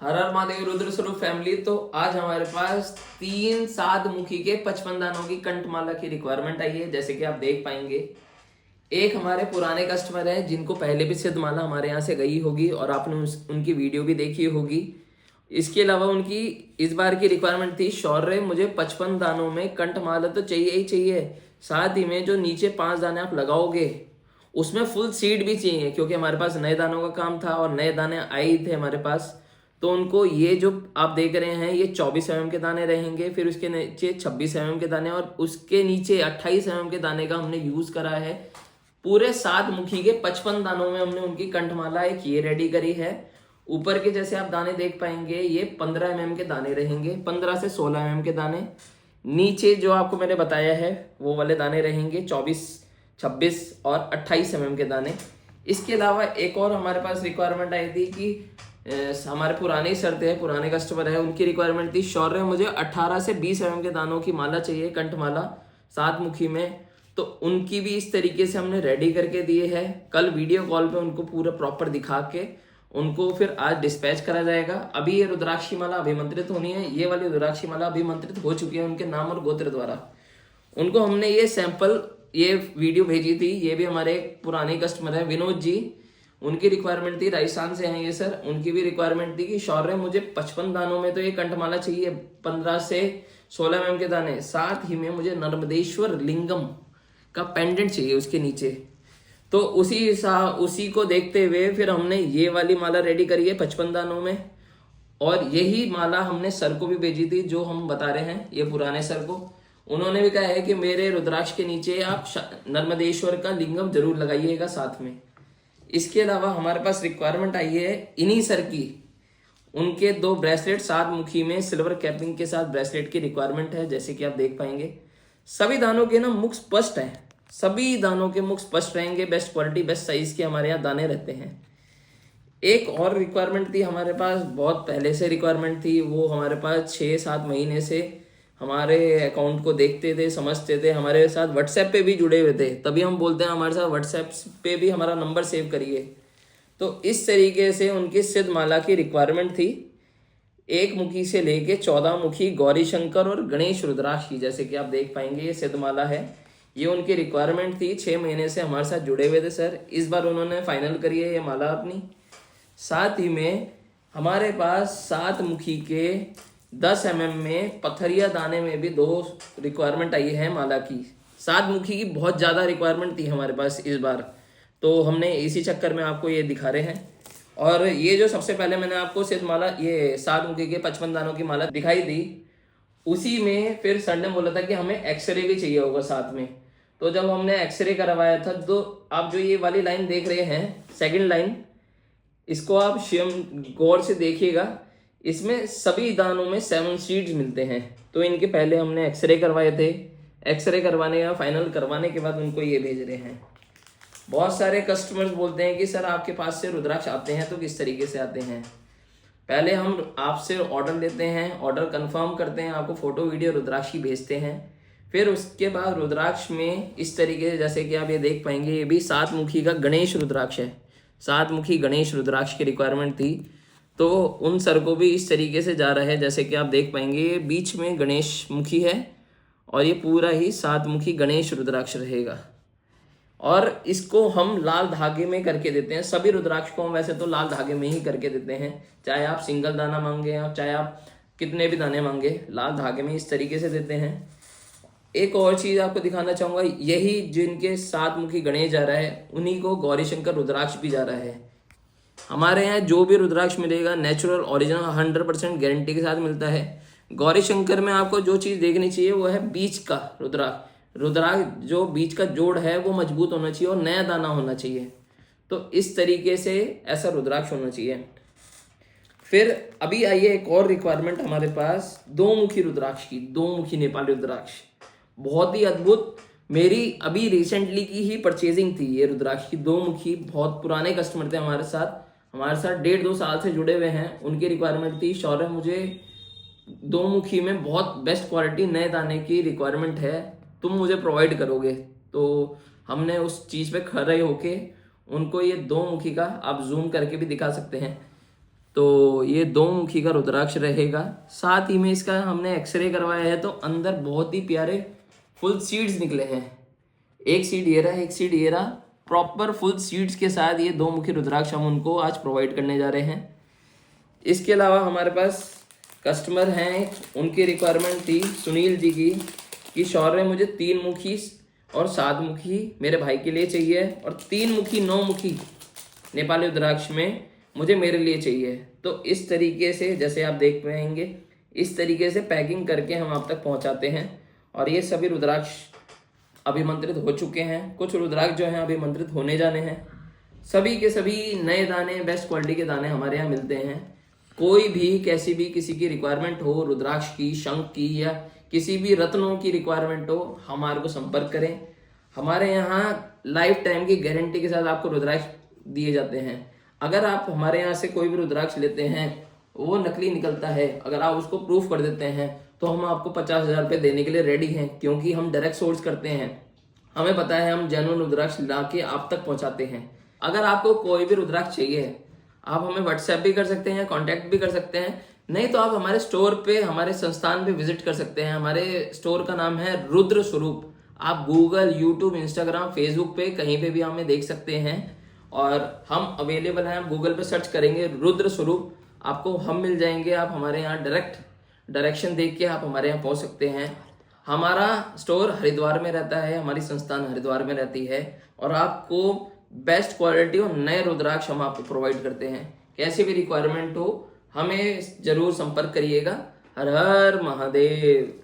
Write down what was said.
हर हर महादेव रुद्र स्वरूप फैमिली। तो आज हमारे पास 3 7 मुखी के 55 दानों की कंठमाला की रिक्वायरमेंट आई है। जैसे कि आप देख पाएंगे, एक हमारे पुराने कस्टमर हैं जिनको पहले भी सिद्ध माला हमारे यहाँ से गई होगी और आपने उनकी वीडियो भी देखी होगी। इसके अलावा उनकी इस बार की रिक्वायरमेंट थी, शौर्य मुझे 55 दानों में कंठमाला तो चाहिए ही चाहिए, साथ ही में जो नीचे 5 दाने आप लगाओगे उसमें फुल सीड भी चाहिए, क्योंकि हमारे पास नए दानों का काम था और नए दाने आए थे हमारे पास। तो उनको ये जो आप देख रहे हैं ये 24 के दाने रहेंगे, फिर उसके नीचे 26 के दाने और उसके नीचे 28 के दाने का हमने यूज करा है। पूरे 7 मुखी के 55 दानों में हमने उनकी कंठमाला एक ये रेडी करी है। ऊपर के जैसे आप दाने देख पाएंगे ये 15 के दाने रहेंगे, 15 से 16 के दाने। नीचे जो आपको मैंने बताया है वो वाले दाने रहेंगे 24 26 और 28 के दाने। इसके अलावा एक और हमारे पास रिक्वायरमेंट आई थी कि हमारे पुराने ही सर थे, पुराने कस्टमर है, उनकी रिक्वायरमेंट थी, शौर्य मुझे 18 से 20 के दानों की माला चाहिए, कंठमाला 7 मुखी में। तो उनकी भी इस तरीके से हमने रेडी करके दिए है। कल वीडियो कॉल पे उनको पूरा प्रॉपर दिखा के उनको फिर आज डिस्पैच करा जाएगा। अभी ये रुद्राक्षी माला अभिमंत्रित होनी है, ये वाली रुद्राक्षी माला अभिमंत्रित हो चुकी है उनके नाम और गोत्र द्वारा। उनको हमने ये सैंपल ये वीडियो भेजी थी। ये भी हमारे पुराने कस्टमर है विनोद जी, उनकी रिक्वायरमेंट थी, राजस्थान से हैं ये सर। उनकी भी रिक्वायरमेंट थी कि शौर्य मुझे 55 दानों में तो ये कंठमाला चाहिए, 15 से 16 के दाने, साथ ही में मुझे नर्मदेश्वर लिंगम का पेंडेंट चाहिए उसके नीचे। तो उसी को देखते हुए फिर हमने ये वाली माला रेडी करी है 55 दानों में। और यही माला हमने सर को भी भेजी थी, जो हम बता रहे हैं ये पुराने सर को। उन्होंने भी कहा है कि मेरे रुद्राक्ष के नीचे आप नर्मदेश्वर का लिंगम जरूर लगाइएगा साथ में। इसके अलावा हमारे पास रिक्वायरमेंट आई है इन्हीं सर की, उनके 2 ब्रेसलेट 7 मुखी में सिल्वर कैपिंग के साथ ब्रेसलेट की रिक्वायरमेंट है। जैसे कि आप देख पाएंगे सभी दानों के ना मुख स्पष्ट हैं, सभी दानों के मुख स्पष्ट रहेंगे, बेस्ट क्वालिटी बेस्ट साइज के हमारे यहाँ दाने रहते हैं। एक और रिक्वायरमेंट थी हमारे पास, बहुत पहले से रिक्वायरमेंट थी, वो हमारे पास 6 7 महीने से हमारे अकाउंट को देखते थे, समझते थे, हमारे साथ व्हाट्सएप पे भी जुड़े हुए थे, तभी हम बोलते हैं हमारे साथ व्हाट्सएप पे भी हमारा नंबर सेव करिए। तो इस तरीके से उनकी सिद्ध माला की रिक्वायरमेंट थी, 1 मुखी से लेके 14 मुखी गौरी शंकर और गणेश रुद्राक्ष की। जैसे कि आप देख पाएंगे ये सिद्ध माला है, ये उनकी रिक्वायरमेंट थी। 6 महीने से हमारे साथ जुड़े हुए थे सर, इस बार उन्होंने फाइनल करी है ये माला अपनी। साथ ही में हमारे पास 7 मुखी के 10 में पथरिया दाने में भी 2 रिक्वायरमेंट आई है माला की। 7 मुखी की बहुत ज़्यादा रिक्वायरमेंट थी हमारे पास इस बार, तो हमने इसी चक्कर में आपको ये दिखा रहे हैं। और ये जो सबसे पहले मैंने आपको सिद्ध माला ये 7 मुखी के 55 दानों की माला दिखाई दी, उसी में फिर सर ने बोला था कि हमें एक्सरे भी चाहिए होगा साथ में। तो जब हमने एक्सरे करवाया था, तो आप जो ये वाली लाइन देख रहे हैं, सेकंड लाइन, इसको आप स्वयं गौर से देखिएगा, इसमें सभी दानों में 7 सीड्स मिलते हैं। तो इनके पहले हमने एक्सरे करवाए थे, एक्सरे करवाने या फाइनल करवाने के बाद उनको ये भेज रहे हैं। बहुत सारे कस्टमर्स बोलते हैं कि सर आपके पास से रुद्राक्ष आते हैं तो किस तरीके से आते हैं। पहले हम आपसे ऑर्डर लेते हैं, ऑर्डर कंफर्म करते हैं, आपको फोटो वीडियो रुद्राक्ष की भेजते हैं, फिर उसके बाद रुद्राक्ष में इस तरीके से, जैसे कि आप ये देख पाएंगे, ये भी 7 मुखी का गणेश रुद्राक्ष है, 7 मुखी गणेश रुद्राक्ष की रिक्वायरमेंट थी। तो उन सर को भी इस तरीके से जा रहा है, जैसे कि आप देख पाएंगे ये बीच में गणेश मुखी है और ये पूरा ही 7 मुखी गणेश रुद्राक्ष रहेगा। और इसको हम लाल धागे में करके देते हैं, सभी रुद्राक्ष को हम वैसे तो लाल धागे में ही करके देते हैं, चाहे आप सिंगल दाना मांगे या चाहे आप कितने भी दाने मांगे, लाल धागे में इस तरीके से देते हैं। एक और चीज आपको दिखाना चाहूंगा, यही जिनके 7 मुखी गणेश जा रहा है उन्हीं को गौरी शंकर रुद्राक्ष भी जा रहा है। हमारे यहाँ जो भी रुद्राक्ष मिलेगा नेचुरल ओरिजिनल 100% गारंटी के साथ मिलता है। गौरी शंकर में आपको जो चीज़ देखनी चाहिए वो है बीच का रुद्राक्ष, रुद्राक्ष जो बीच का जोड़ है वो मजबूत होना चाहिए और नया दाना होना चाहिए। तो इस तरीके से ऐसा रुद्राक्ष होना चाहिए। फिर अभी आई है एक और रिक्वायरमेंट हमारे पास 2 मुखी रुद्राक्ष की, 2 मुखी नेपाली रुद्राक्ष, बहुत ही अद्भुत। मेरी अभी रिसेंटली की ही परचेजिंग थी ये रुद्राक्ष की 2 मुखी। बहुत पुराने कस्टमर थे हमारे साथ 1.5 साल से जुड़े हुए हैं। उनकी रिक्वायरमेंट थी, शौर्य मुझे 2 मुखी में बहुत बेस्ट क्वालिटी नए दाने की रिक्वायरमेंट है, तुम मुझे प्रोवाइड करोगे। तो हमने उस चीज़ पे खड़े होके उनको ये 2 मुखी का आप जूम करके भी दिखा सकते हैं, तो ये 2 मुखी का रुद्राक्ष रहेगा। साथ ही में इसका हमने एक्सरे करवाया है तो अंदर बहुत ही प्यारे फुल सीड्स निकले हैं। एक सीड ये रहा, एक सीड ये रहा, प्रॉपर फुल सीड्स के साथ ये 2 मुखी रुद्राक्ष हम उनको आज प्रोवाइड करने जा रहे हैं। इसके अलावा हमारे पास कस्टमर हैं, उनकी रिक्वायरमेंट थी सुनील जी की कि शौर्य मुझे 3 मुखी और 7 मुखी मेरे भाई के लिए चाहिए और 3 मुखी 9 मुखी नेपाली रुद्राक्ष में मुझे मेरे लिए चाहिए। तो इस तरीके से जैसे आप देख पाएंगे इस तरीके से पैकिंग करके हम आप तक पहुंचाते हैं। और ये सभी रुद्राक्ष अभिमंत्रित हो चुके हैं, कुछ रुद्राक्ष जो हैं अभिमंत्रित होने जाने हैं। सभी के सभी नए दाने, बेस्ट क्वालिटी के दाने हमारे यहाँ मिलते हैं। कोई भी कैसी भी किसी की रिक्वायरमेंट हो, रुद्राक्ष की, शंख की या किसी भी रत्नों की रिक्वायरमेंट हो, हमारे को संपर्क करें। हमारे यहाँ लाइफ टाइम की गारंटी के साथ आपको रुद्राक्ष दिए जाते हैं। अगर आप हमारे यहाँ से कोई भी रुद्राक्ष लेते हैं वो नकली निकलता है, अगर आप उसको प्रूफ कर देते हैं तो हम आपको 50,000 रुपये देने के लिए रेडी हैं, क्योंकि हम डायरेक्ट सोर्स करते हैं। हमें पता है हम जेन्युइन रुद्राक्ष ला के आप तक पहुंचाते हैं। अगर आपको कोई भी रुद्राक्ष चाहिए आप हमें व्हाट्सएप भी कर सकते हैं, कॉन्टैक्ट भी कर सकते हैं, नहीं तो आप हमारे स्टोर पे, हमारे संस्थान पे विजिट कर सकते हैं। हमारे स्टोर का नाम है रुद्र स्वरूप। आप गूगल, यूट्यूब, इंस्टाग्राम, फेसबुक पे कहीं पे भी हमें देख सकते हैं और हम अवेलेबल हैं। आप गूगल पे सर्च करेंगे रुद्र स्वरूप, आपको हम मिल जाएंगे। आप हमारे यहाँ डायरेक्ट डायरेक्शन देख के आप हमारे यहाँ पहुँच सकते हैं। हमारा स्टोर हरिद्वार में रहता है, हमारी संस्थान हरिद्वार में रहती है और आपको बेस्ट क्वालिटी और नए रुद्राक्ष हम आपको प्रोवाइड करते हैं। कैसी भी रिक्वायरमेंट हो हमें जरूर संपर्क करिएगा। हर हर महादेव।